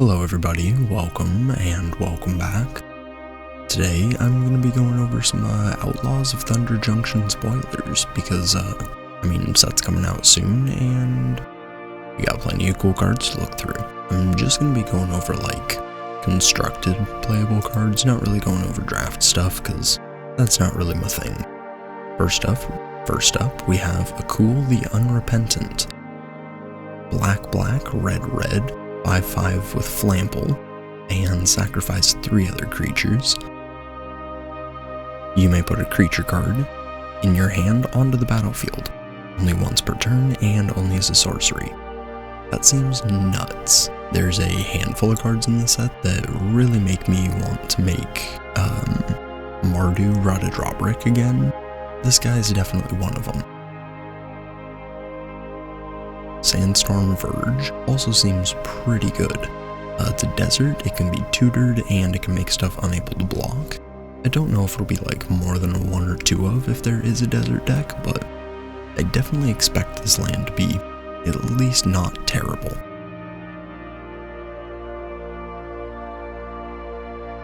Hello everybody, welcome back. Today I'm going to be going over some Outlaws of Thunder Junction spoilers because, set's coming out soon and we got plenty of cool cards to look through. I'm just going to be going over constructed playable cards, not really going over draft stuff because that's not really my thing. First up, we have Akul the Unrepentant. Black, red, 5/5 with Flample, and sacrifice 3 other creatures. You may put a creature card in your hand onto the battlefield, only once per turn and only as a sorcery. That seems nuts. There's a handful of cards in the set that really make me want to make Mardu Rada-Drobrick again. This guy's definitely one of them. Sandstorm Verge also seems pretty good. It's a desert, it can be tutored, and it can make stuff unable to block. I don't know if it'll be more than 1 or 2 of if there is a desert deck, but I definitely expect this land to be at least not terrible.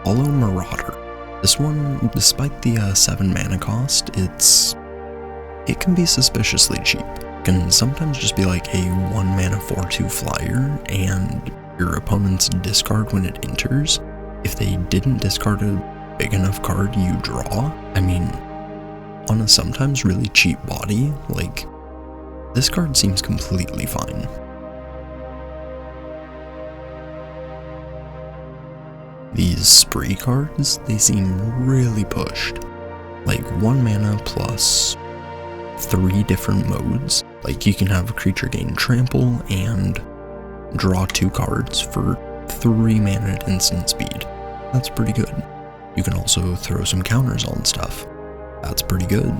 Hollow Marauder. This one, despite the 7 mana cost, it can be suspiciously cheap. Can sometimes just be a 1 mana 4/2 flyer, and your opponent's discard when it enters. If they didn't discard a big enough card you draw, on a sometimes really cheap body, this card seems completely fine. These spree cards, they seem really pushed. 1 mana plus 3 different modes. You can have a creature gain trample and draw 2 cards for 3 mana at instant speed. That's pretty good. You can also throw some counters on stuff. That's pretty good.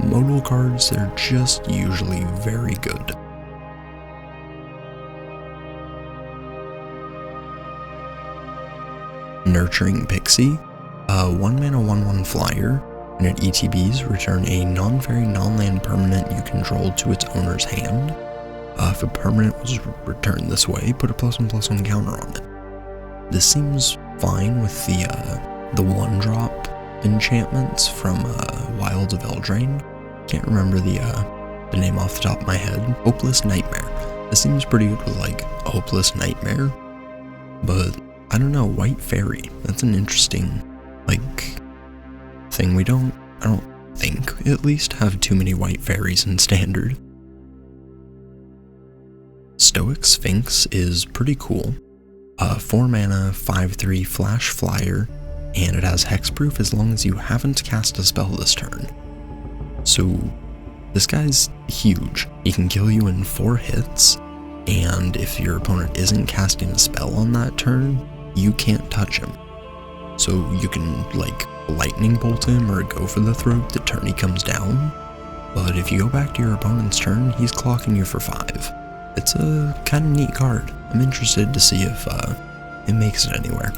Modal cards, they're just usually very good. Nurturing Pixie, 1 mana 1/1 flyer. When it ETBs, return a non-fairy, non-land permanent you control to its owner's hand. If a permanent was returned this way, put a +1/+1 counter on it. This seems fine with the 1-drop enchantments from Wilds of Eldraine. Can't remember the name off the top of my head. Hopeless Nightmare. This seems pretty good with Hopeless Nightmare, but I don't know, White Fairy. That's an interesting thing. I don't think, at least, have too many white fairies in standard. Stoic Sphinx is pretty cool. 4 mana, 5/3 flash flyer, and it has hexproof as long as you haven't cast a spell this turn. So, this guy's huge. He can kill you in 4 hits, and if your opponent isn't casting a spell on that turn, you can't touch him. So you can lightning bolt him or go for the throat the turn he comes down, but if you go back to your opponent's turn, he's clocking you for 5. It's a kind of neat card. I'm interested to see if it makes it anywhere.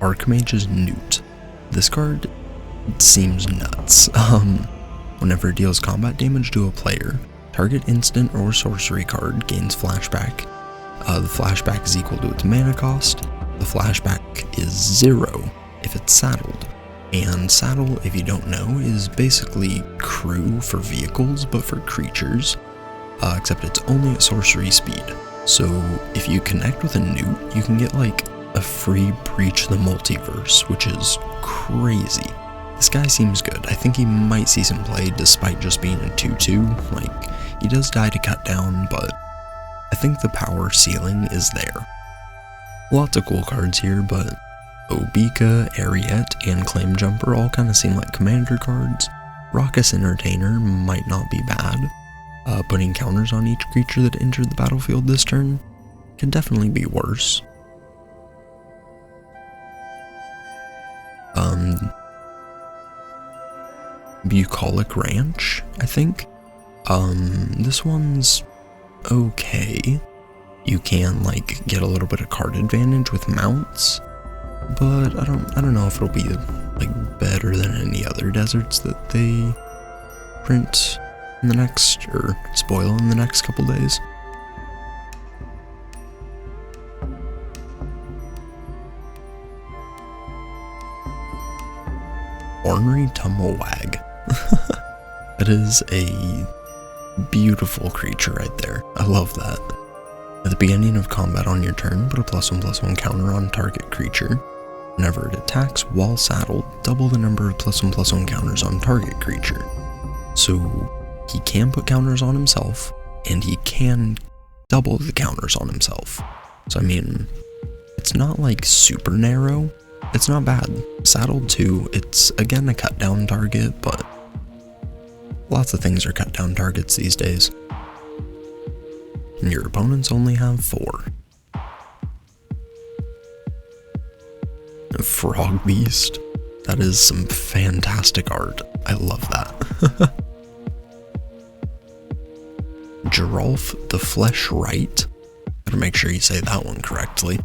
Archmage's Newt. This card seems nuts. Whenever it deals combat damage to a player, target instant or sorcery card gains flashback. The flashback is equal to its mana cost. The flashback is 0 if it's saddled. And saddle, if you don't know, is basically crew for vehicles, but for creatures, except it's only at sorcery speed. So if you connect with a Newt, you can get a free Breach the Multiverse, which is crazy. This guy seems good. I think he might see some play despite just being a 2/2. He does die to cut down, but I think the power ceiling is there. Lots of cool cards here, but Obika, Ariette, and Claim Jumper all kind of seem like commander cards. Raucous Entertainer might not be bad. Putting counters on each creature that entered the battlefield this turn can definitely be worse. Bucolic Ranch, I think. This one's okay. You can get a little bit of card advantage with mounts, but I don't know if it'll be better than any other deserts that they print. in the next, or spoil in the next couple days. Ornery Tumblewag. That is a beautiful creature right there. I love that. At the beginning of combat on your turn, put a +1/+1 counter on target creature. Whenever it attacks while saddled, double the number of +1/+1 counters on target creature. So he can put counters on himself, and he can double the counters on himself. So I mean, it's not like super narrow. It's not bad. Saddled too, it's again a cut down target, but lots of things are cut down targets these days. And your opponents only have 4. A Frog Beast. That is some fantastic art. I love that. Giralf the Flesh Right. Gotta make sure you say that one correctly.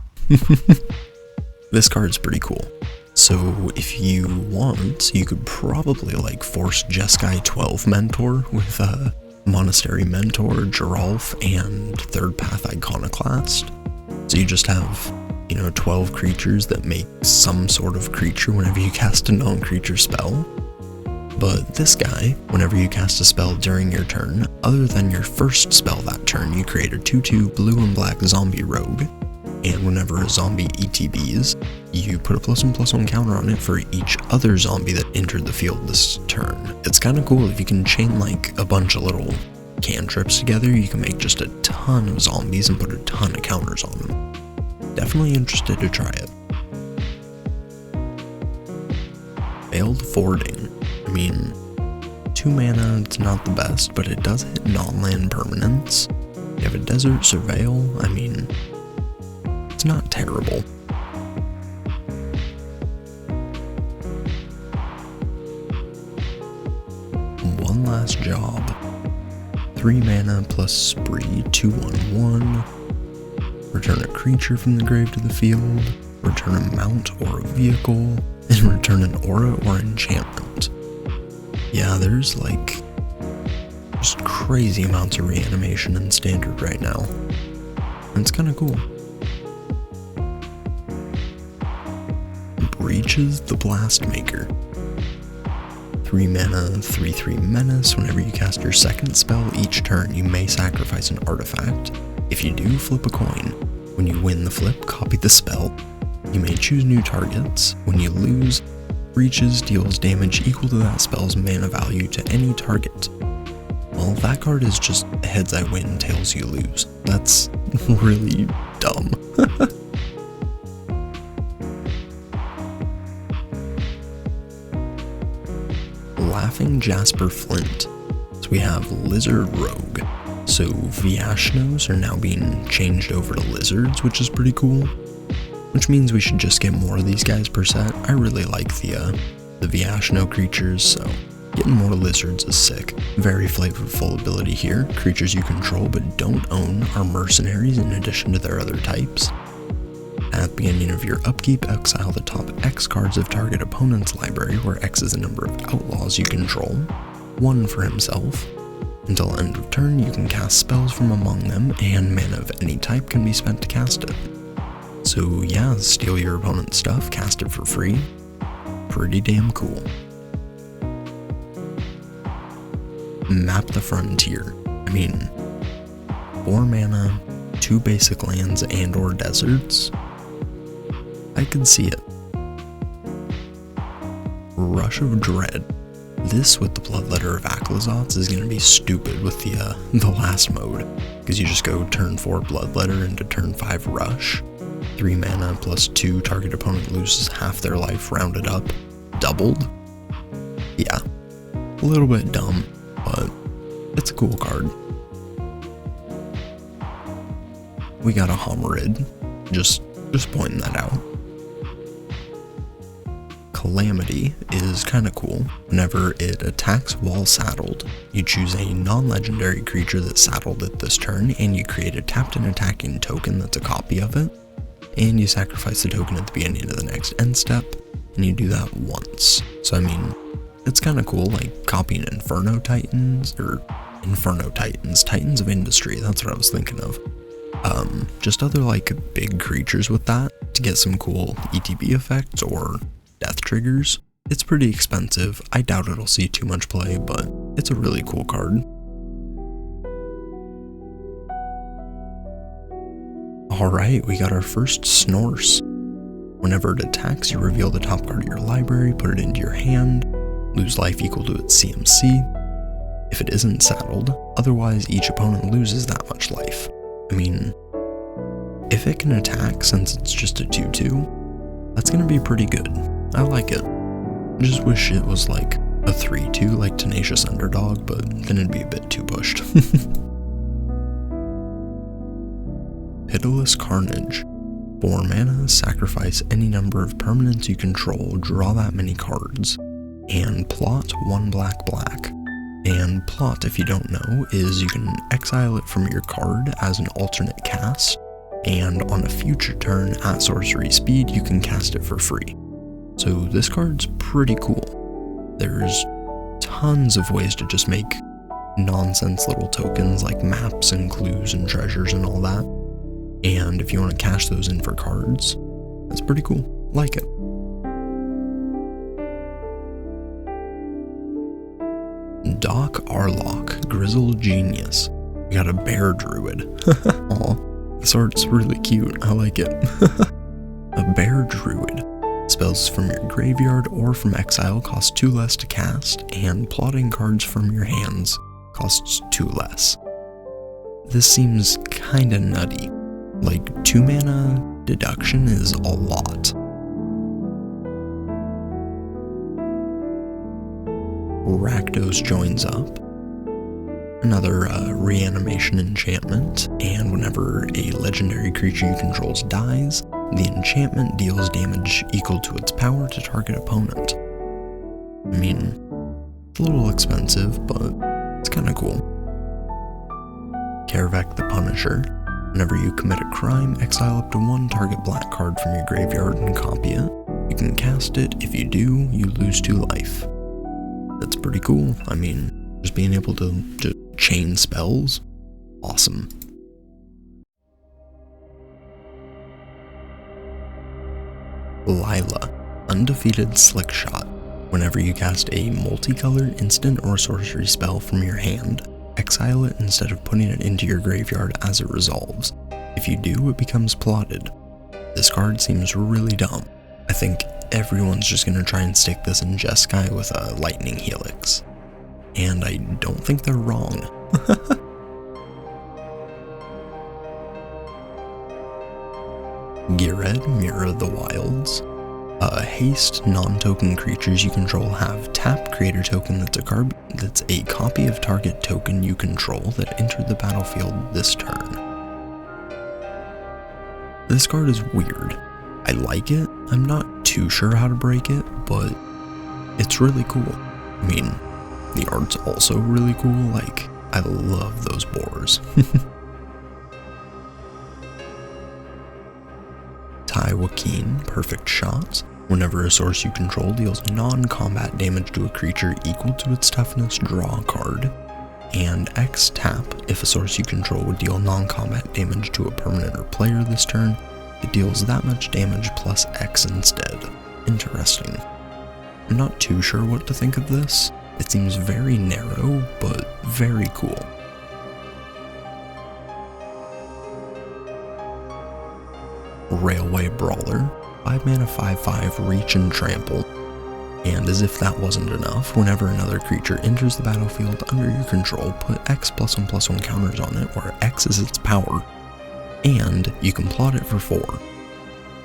This card's pretty cool. So if you want, you could probably like force Jeskai 12 Mentor with a Monastery Mentor, Giralf, and Third Path Iconoclast. So you just have, 12 creatures that make some sort of creature whenever you cast a non-creature spell. But this guy, whenever you cast a spell during your turn, other than your first spell that turn, you create a 2/2 blue and black zombie rogue. And whenever a zombie ETBs, you put a +1/+1 counter on it for each other zombie that entered the field this turn. It's kind of cool if you can chain like a bunch of little cantrips together. You can make just a ton of zombies and put a ton of counters on them. Definitely interested to try it. Failed Fording. I mean, 2 mana, it's not the best, but it does hit non-land permanents. You have a Desert Surveil, I mean, it's not terrible. One Last Job. 3 mana plus Spree, 2/1/1. Return a creature from the grave to the field. Return a mount or a vehicle. And return an aura or enchantment. Yeah, there's like just crazy amounts of reanimation in standard right now. And it's kind of cool. Breaches the Blastmaker. 3 mana, 3/3 menace. Whenever you cast your second spell each turn, you may sacrifice an artifact. If you do, flip a coin. When you win the flip, copy the spell. You may choose new targets. When you lose, Breaches deals damage equal to that spell's mana value to any target. Well, that card is just heads I win, tails you lose. That's really dumb. Laughing Jasper Flint. So we have Lizard Rogue. So Viashnos are now being changed over to lizards, which is pretty cool. Which means we should just get more of these guys per set. I really like the Viashno creatures, so getting more lizards is sick. Very flavorful ability here. Creatures you control but don't own are mercenaries in addition to their other types. At the beginning of your upkeep, exile the top X cards of target opponent's library, where X is the number of outlaws you control, 1 for himself. Until end of turn, you can cast spells from among them, and mana of any type can be spent to cast it. So yeah, steal your opponent's stuff, cast it for free. Pretty damn cool. Map the Frontier. I mean, 4 mana, 2 basic lands and or deserts. I can see it. Rush of Dread. This with the Bloodletter of Aklizots is going to be stupid with the last mode, because you just go turn 4 Bloodletter into turn 5 Rush. 3 mana plus 2, target opponent loses half their life rounded up. Doubled? Yeah. A little bit dumb, but it's a cool card. We got a Homerid. Just pointing that out. Calamity is kinda cool. Whenever it attacks while saddled, you choose a non-legendary creature that's saddled at this turn, and you create a tapped and attacking token that's a copy of it. And you sacrifice the token at the beginning of the next end step, and you do that once. So I mean, It's kind of cool, like copying Inferno Titans, Titans of Industry, that's what I was thinking of. Just other like big creatures with that to get some cool ETB effects or death triggers. It's pretty expensive. I doubt it'll see too much play, but it's a really cool card. Alright, we got our first Snorse. Whenever it attacks, you reveal the top card of your library, put it into your hand, lose life equal to its CMC. If it isn't saddled, otherwise each opponent loses that much life. I mean, if it can attack since it's just a 2/2, that's gonna be pretty good. I like it. I just wish it was like a 3/2 like Tenacious Underdog, but then it'd be a bit too pushed. Pitiless Carnage. 4 mana, sacrifice any number of permanents you control, draw that many cards, and plot 1 black. And plot, if you don't know, is you can exile it from your card as an alternate cast, and on a future turn at sorcery speed, you can cast it for free. So this card's pretty cool. There's tons of ways to just make nonsense little tokens like maps and clues and treasures and all that. And if you want to cash those in for cards, that's pretty cool. Like it. Doc Arlock, Grizzled Genius. We got a bear druid. Aw, this art's really cute. I like it. A bear druid. Spells from your graveyard or from exile cost 2 less to cast, and plotting cards from your hands costs 2 less. This seems kinda nutty. Like, 2 mana deduction is a lot. Rakdos joins up. Another reanimation enchantment, and whenever a legendary creature you control dies, the enchantment deals damage equal to its power to target opponent. I mean, it's a little expensive, but it's kinda cool. Karavek the Punisher. Whenever you commit a crime, exile up to 1 target black card from your graveyard and copy it. You can cast it. If you do, you lose 2 life. That's pretty cool. I mean, just being able to chain spells, awesome. Lila, Undefeated Slick Shot. Whenever you cast a multicolored instant or sorcery spell from your hand, exile it instead of putting it into your graveyard as it resolves. If you do, it becomes plotted. This card seems really dumb. I think everyone's just gonna try and stick this in Jeskai with a Lightning Helix. And I don't think they're wrong. Gired, Mirror of the Wilds. Haste, non-token creatures you control have tap, create a token that's a copy of target token you control that entered the battlefield this turn. This card is weird. I like it. I'm not too sure how to break it, but it's really cool. I mean, the art's also really cool. Like, I love those boars. Tywakeen, Perfect Shot. Whenever a source you control deals non-combat damage to a creature equal to its toughness, draw a card. And X tap, if a source you control would deal non-combat damage to a permanent or player this turn, it deals that much damage plus X instead. Interesting. I'm not too sure what to think of this. It seems very narrow, but very cool. Railway Brawler. 5 mana 5/5, reach and trample. And as if that wasn't enough, whenever another creature enters the battlefield under your control, put X +1/+1 counters on it, where X is its power, and you can plot it for 4.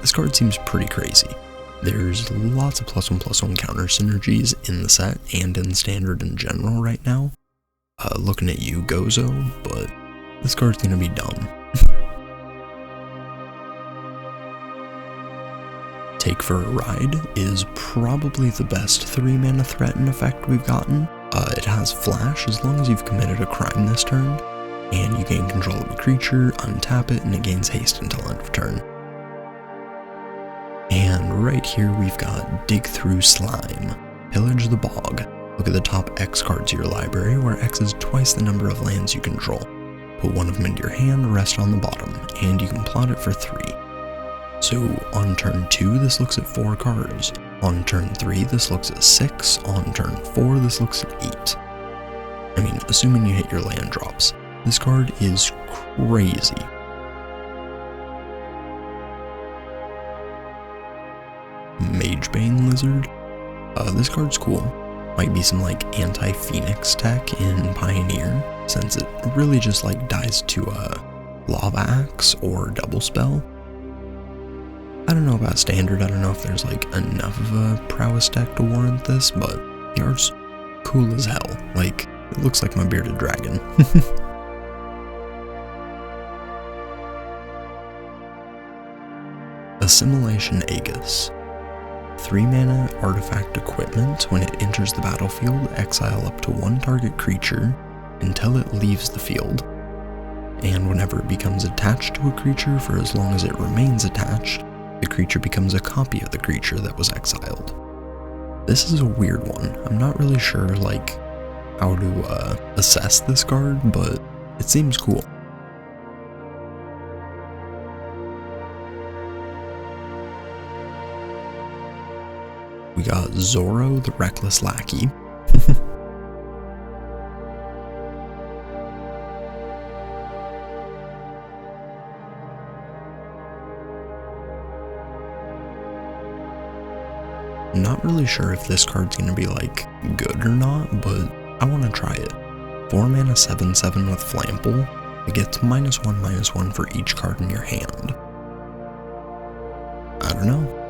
This card seems pretty crazy. There's lots of +1/+1 counter synergies in the set and in standard in general right now. Looking at you, Gozo, but this card's gonna be dumb. Take for a Ride is probably the best 3 mana threaten effect we've gotten. It has flash as long as you've committed a crime this turn, and you gain control of a creature, untap it, and it gains haste until end of turn. And right here we've got Dig Through Slime. Pillage the Bog. Look at the top X cards of your library, where X is twice the number of lands you control. Put one of them into your hand, rest on the bottom, and you can plot it for 3. So on turn 2, this looks at 4 cards. On turn 3, this looks at 6. On turn 4, this looks at 8. I mean, assuming you hit your land drops. This card is crazy. Magebane Lizard. This card's cool. Might be some like anti-Phoenix tech in Pioneer, since it really just like dies to a Lava Axe or Double Spell. I don't know about Standard, I don't know if there's like enough of a prowess deck to warrant this, but the art's cool as hell. Like, it looks like my bearded dragon. Assimilation Aegis. 3 mana artifact equipment. When it enters the battlefield, exile up to 1 target creature until it leaves the field. And whenever it becomes attached to a creature for as long as it remains attached, the creature becomes a copy of the creature that was exiled. This is a weird one. I'm not really sure like how to assess this card, but it seems cool. We got Zoro the Reckless Lackey. I'm not really sure if this card's gonna be like good or not, but I want to try it. 4 mana 7/7 with Flample. It gets -1/-1 for each card in your hand. I don't know.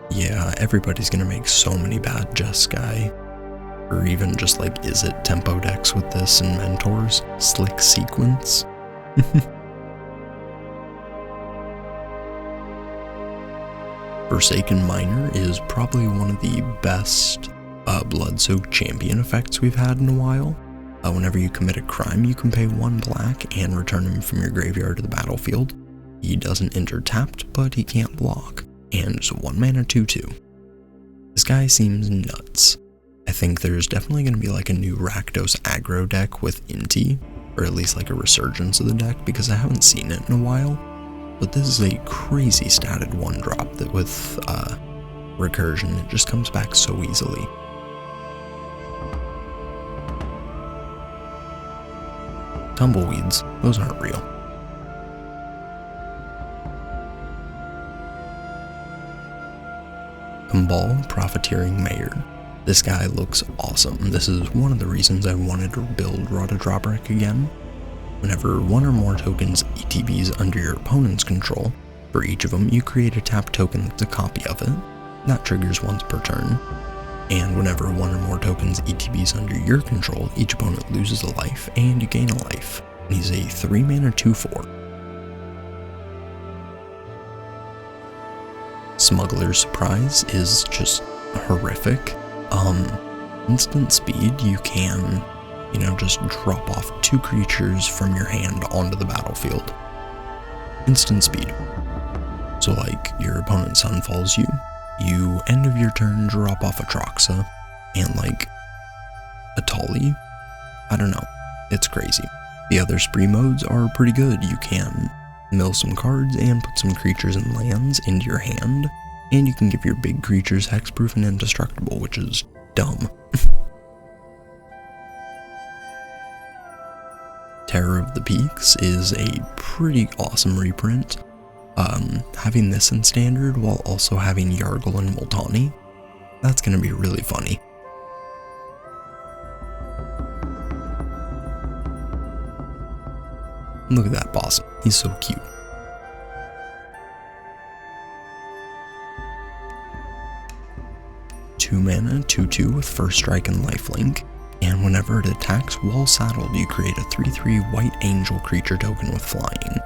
Yeah, everybody's gonna make so many bad Jeskai. Or even just like, is it tempo decks with this and Mentors? Slick Sequence? Forsaken Miner is probably one of the best Blood-Soaked champion effects we've had in a while. Whenever you commit a crime, you can pay 1 black and return him from your graveyard to the battlefield. He doesn't enter tapped, but he can't block. And it's a 1 mana 2/2. This guy seems nuts. I think there's definitely going to be like a new Rakdos aggro deck with Inti, or at least like a resurgence of the deck, because I haven't seen it in a while. But this is a crazy statted 1-drop that with recursion, it just comes back so easily. Tumbleweeds, those aren't real. Kumbal, Profiteering Mayor. This guy looks awesome. This is one of the reasons I wanted to build Rota Drobrick again. Whenever 1 or more tokens ETBs under your opponent's control, for each of them you create a tapped token that's a copy of it. That triggers once per turn. And whenever 1 or more tokens ETBs under your control, each opponent loses a life and you gain a life. And he's a 3 mana 2/4. Smuggler's Surprise is just horrific. Instant speed, you can, just drop off 2 creatures from your hand onto the battlefield. Instant speed. So like, your opponent sunfalls you, you end of your turn drop off a Troxa, and like, a Tali. I don't know, it's crazy. The other spree modes are pretty good. You can mill some cards and put some creatures and lands into your hand, and you can give your big creatures hexproof and indestructible, which is dumb. Terror of the Peaks is a pretty awesome reprint. Having this in standard while also having Yargle and Multani, that's gonna be really funny. Look at that boss, he's so cute. Two mana, 2/2 with First Strike and Lifelink, and whenever it attacks while saddled, you create a 3/3 White Angel creature token with flying.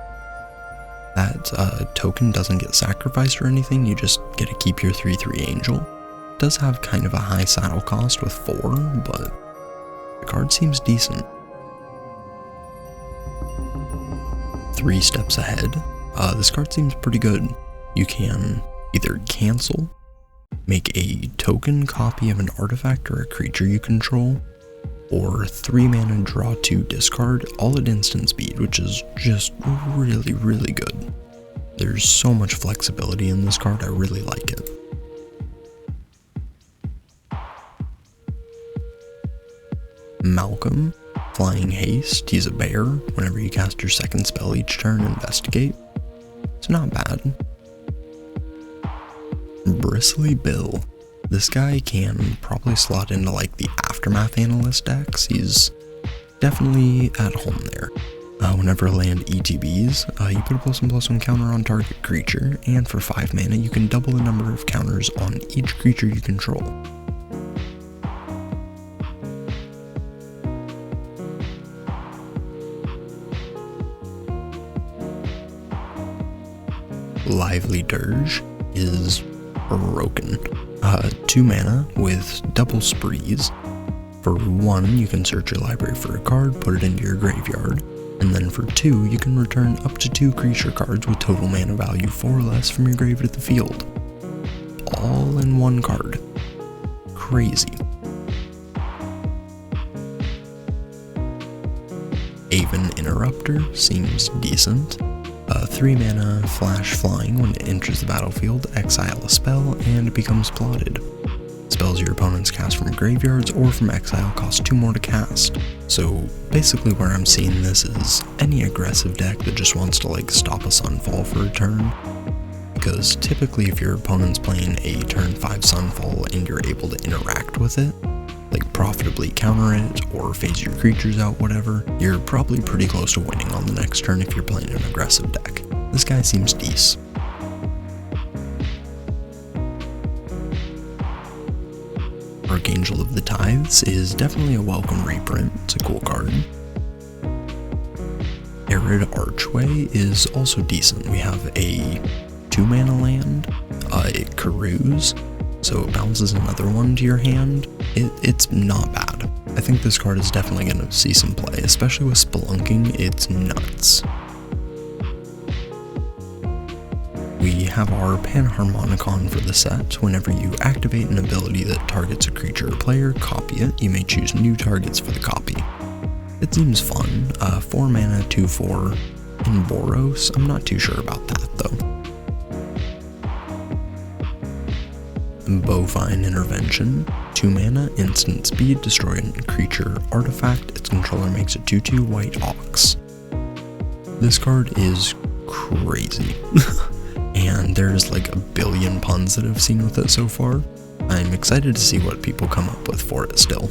That token doesn't get sacrificed or anything, you just get to keep your 3/3 Angel. It does have kind of a high saddle cost with 4, but the card seems decent. 3 Steps Ahead. This card seems pretty good. You can either cancel, make a token copy of an artifact or a creature you control, or 3 mana draw 2 discard, all at instant speed, which is just really, really good. There's so much flexibility in this card, I really like it. Malcolm, Flying Haste, he's a bear. Whenever you cast your second spell each turn, investigate. It's not bad. Bristly Bill. This guy can probably slot into like the Aftermath Analyst decks. He's definitely at home there. Whenever land ETBs, you put a +1/+1 counter on target creature, and for 5 mana you can double the number of counters on each creature you control. Lively Dirge is broken. 2 mana with double sprees. For 1, you can search your library for a card, put it into your graveyard, and then for 2, you can return up to 2 creature cards with total mana value 4 or less from your grave to the field. All in one card. Crazy. Aven Interrupter seems decent. 3 mana flash flying. When it enters the battlefield, exile a spell and it becomes plotted. Spells your opponents cast from graveyards or from exile cost 2 more to cast. So basically where I'm seeing this is any aggressive deck that just wants to like stop a Sunfall for a turn. Because typically if your opponent's playing a turn 5 Sunfall and you're able to interact with it, like profitably counter it or phase your creatures out, whatever, you're probably pretty close to winning on the next turn if you're playing an aggressive deck. This guy seems decent. Archangel of the Tithes is definitely a welcome reprint. It's a cool card. Arid Archway is also decent. We have a 2 mana land. It carouse, so it bounces another one to your hand. It's not bad. I think this card is definitely going to see some play, especially with Spelunking. It's nuts. We have our Panharmonicon for the set. Whenever you activate an ability that targets a creature or player, copy it. You may choose new targets for the copy. It seems fun. 4 mana, 2/4 in Boros. I'm not too sure about that though. Bovine Intervention. 2 mana, instant speed, destroy a creature artifact. Its controller makes a 2/2 white ox. This card is crazy. And there's like a billion puns that I've seen with it so far. I'm excited to see what people come up with for it still.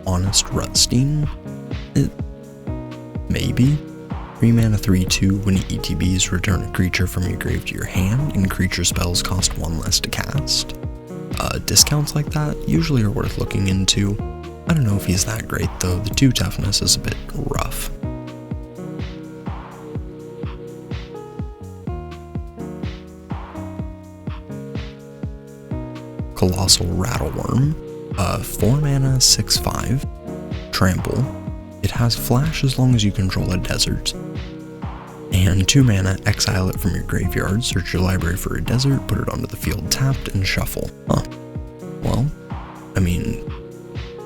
Honest Rutstein? Maybe. 3 mana 3/2 when ETBs, return a creature from your grave to your hand, and creature spells cost 1 less to cast. Discounts like that usually are worth looking into. I don't know if he's that great though, the 2 toughness is a bit rough. Colossal Rattleworm. 4 mana 6/5. Trample. It has flash as long as you control a desert. And 2 mana, exile it from your graveyard, search your library for a desert, put it onto the field tapped, and shuffle. Huh. Well, I mean,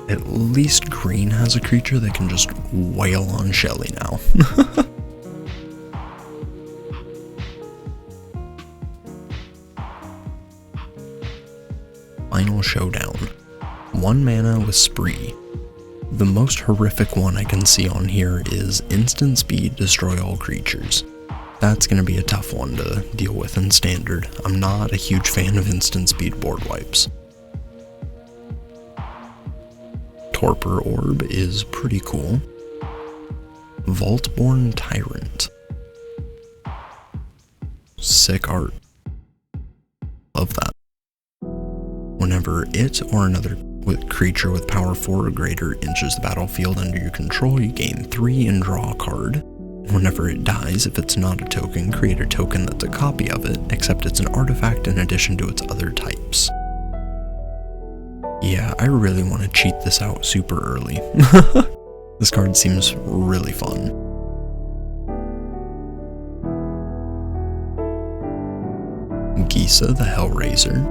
at least green has a creature that can just wail on Shelly now. Final Showdown. 1 mana with Spree. The most horrific one I can see on here is instant speed, destroy all creatures. That's going to be a tough one to deal with in standard. I'm not a huge fan of instant speed board wipes. Torpor Orb is pretty cool. Vaultborn Tyrant. Sick art. Love that. Whenever it or another creature with power 4 or greater enters the battlefield under your control, you gain 3 and draw a card. Whenever it dies, if it's not a token, create a token that's a copy of it, except it's an artifact in addition to its other types. Yeah, I really want to cheat this out super early. This card seems really fun. Gisa the Hellraiser.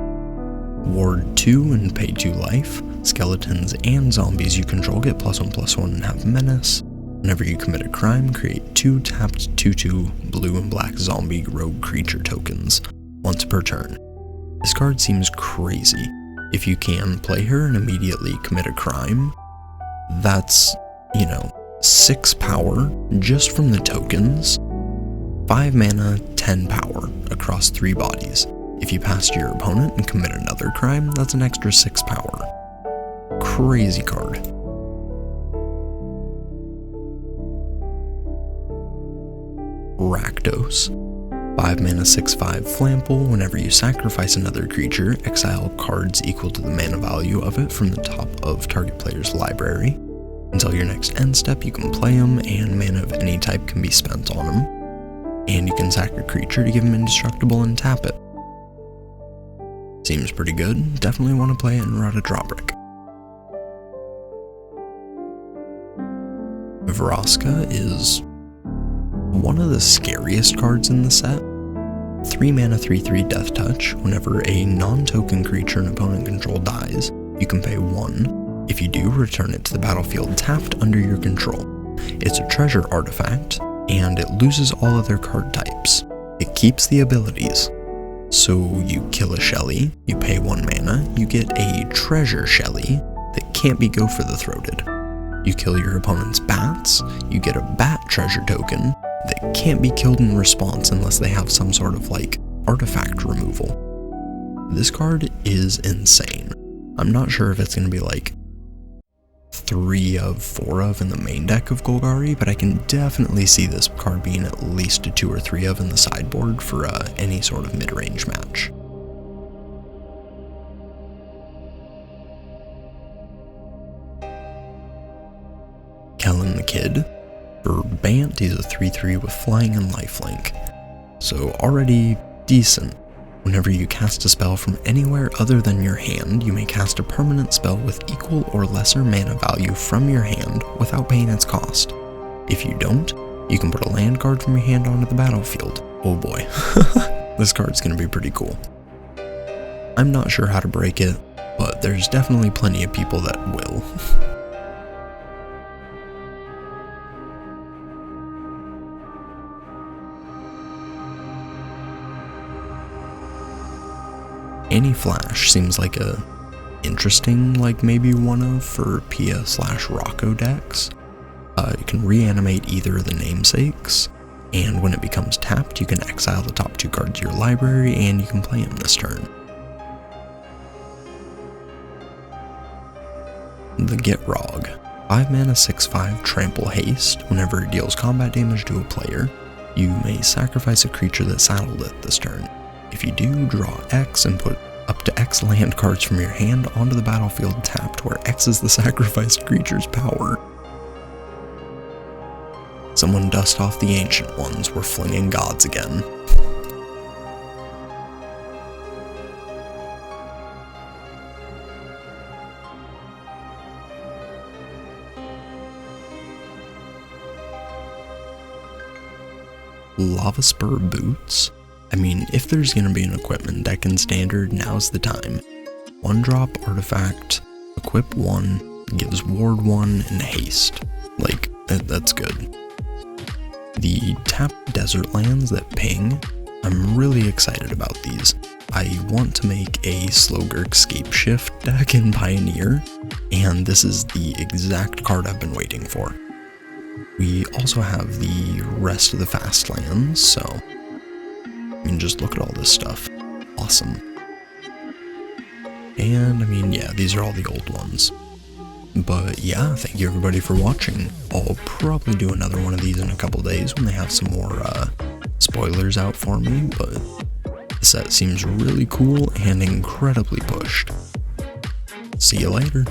Ward 2 and pay 2 life. Skeletons and zombies you control get +1/+1 and have menace. Whenever you commit a crime, create 2 tapped 2/2 blue and black zombie rogue creature tokens, once per turn. This card seems crazy. If you can play her and immediately commit a crime, that's, 6 power just from the tokens, 5 mana, 10 power across 3 bodies. If you pass to your opponent and commit another crime, that's an extra 6 power. Crazy card. Rakdos. 5 mana 6/5 Flample. Whenever you sacrifice another creature, exile cards equal to the mana value of it from the top of target player's library. Until your next end step, you can play them, and mana of any type can be spent on them. And you can sack a creature to give him indestructible and tap it. Seems pretty good. Definitely want to play it in Rada Drawbrick. Vraska is one of the scariest cards in the set. 3 mana 3/3 Death Touch. Whenever a non-token creature an opponent control dies, you can pay 1. If you do, return it to the battlefield tapped under your control. It's a treasure artifact, and it loses all other card types. It keeps the abilities. So you kill a Shelly, you pay 1 mana, you get a treasure Shelly that can't be Go for the Throated. You kill your opponent's bats, you get a bat treasure token that can't be killed in response unless they have some sort of artifact removal. This card is insane. I'm not sure if it's going to be 3 of 4 of in the main deck of Golgari, but I can definitely see this card being at least a 2 or 3 of in the sideboard for any sort of mid-range match. Kellen the Kid. For Bant, he's a 3/3 with flying and lifelink, so already decent. Whenever you cast a spell from anywhere other than your hand, you may cast a permanent spell with equal or lesser mana value from your hand without paying its cost. If you don't, you can put a land card from your hand onto the battlefield. Oh boy, this card's gonna be pretty cool. I'm not sure how to break it, but there's definitely plenty of people that will. Any Flash seems like a interesting, maybe one of for Pia/Rocco decks. You can reanimate either of the namesakes, and when it becomes tapped, you can exile the top 2 cards of your library, and you can play them this turn. The Gitrog. 5 mana 6/5 Trample Haste. Whenever it deals combat damage to a player, you may sacrifice a creature that saddled it this turn. If you do, draw X and put up to X land cards from your hand onto the battlefield tapped, where X is the sacrificed creature's power. Someone dust off the ancient ones, we're flinging gods again. Lava Spur Boots. I mean, if there's gonna be an equipment deck in Standard, now's the time. 1-drop artifact, equip 1, gives ward 1 and haste. That's good. The tapped desert lands that ping, I'm really excited about these. I want to make a Slogurk Scapeshift deck in Pioneer, and this is the exact card I've been waiting for. We also have the rest of the fast lands, so I mean, just look at all this stuff. Awesome. And I mean, yeah, these are all the old ones. But yeah, thank you everybody for watching. I'll probably do another one of these in a couple days when they have some more spoilers out for me, but the set seems really cool and incredibly pushed. See you later.